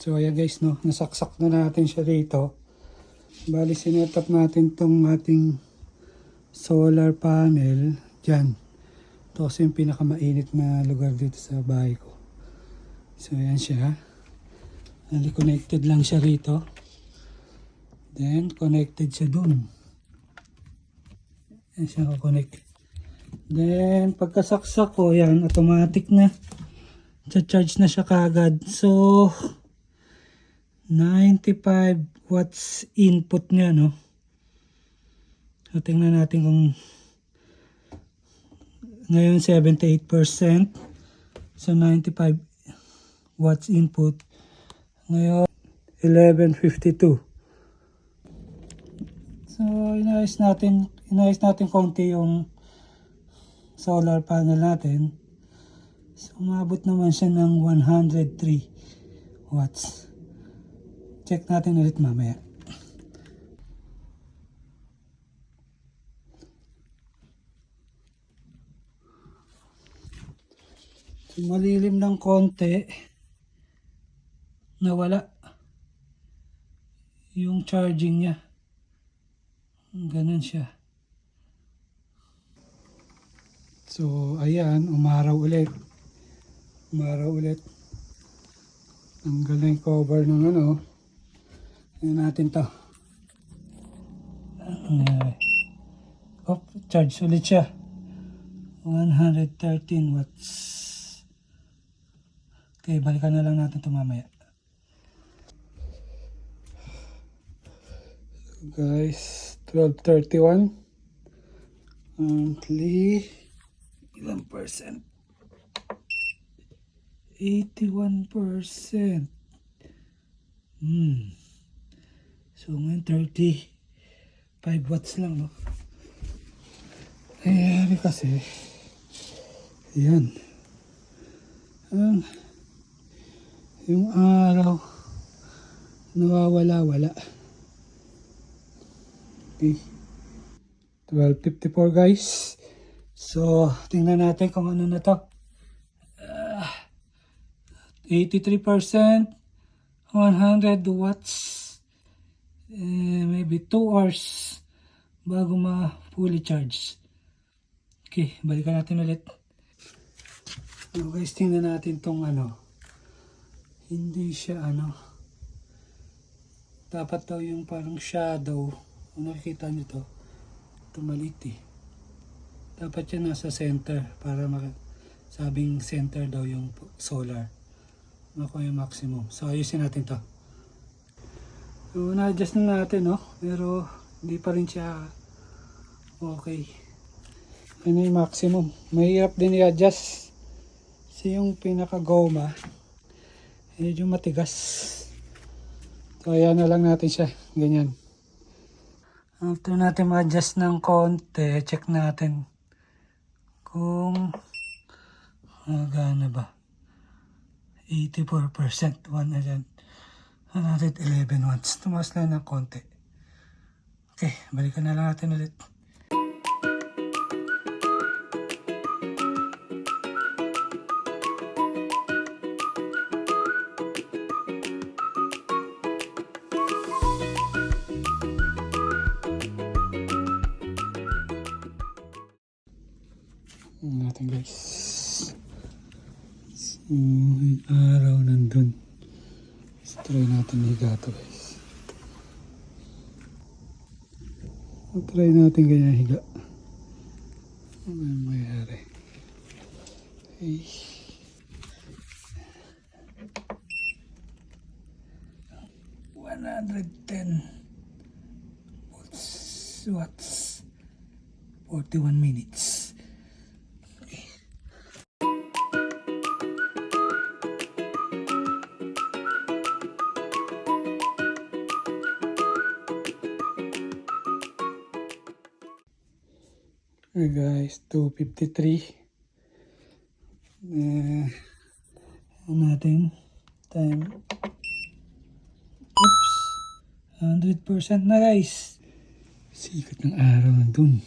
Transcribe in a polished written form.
So ayan guys, no, nasaksak na natin siya dito. Bali sinetap natin tong ating solar panel dyan. Ito kasi yung pinakamainit na lugar dito sa bahay ko. So ayan siya. Connected lang siya rito. Then connected siya dun. Ayan siya connect. Then pagkasaksak ko, yan automatic na. Charge na siya kagad. So 95 watts input niya, no? So tingnan natin kung ngayon 78%. So 95 watts input. Ngayon 1152. So inayos natin konti yung solar panel natin. So umabot naman siya ng 103 watts. Check natin ulit mamaya. So, malilim ng konti. Nawala yung charging niya. Ganun siya. So ayan, umaraw ulit. Tanggal na yung cover ng ano. Ayan natin to. Oh, charge ulit siya. 113 watts. Okay, balikan na lang natin ito mamaya. So guys, 12:31. Monthly, ilang percent? 81%. So ngayon 35 watts lang, no? Ayan kasi. Ayan. Yung araw nawawala-wala. Okay. 12:54 guys. So tingnan natin kung ano na to. 83%, 100 watts, maybe 2 hours bago ma-fully charge. Okay, balikan natin ulit. So guys, tingnan natin tong ano. Hindi siya ano. Dapat daw yung parang shadow. Kung nakikita nyo to, tumalit eh. Dapat yan nasa center para sabing center daw yung solar. Ako yung maximum. So ayusin natin to. So na-adjust na natin, no? Pero hindi pa rin siya okay. Ano yung maximum? Mahirap din i-adjust. Kasi yung pinaka-goma medyo matigas. So ayan na lang natin siya. Ganyan. After natin ma-adjust ng konti, check natin kung gana ba. 84%, 111 watts. Tumas lang ng konti. Okay, balikan na lang natin ulit. Natin guys. Yung araw nandun. Let's try natin higa to guys. Try natin ganyan higa. Ano yung mayari? Okay. Watts 41 minutes. Okay guys, 2:53. Ano natin? Time. Oops. 100% na guys. Sikat ng araw nandun.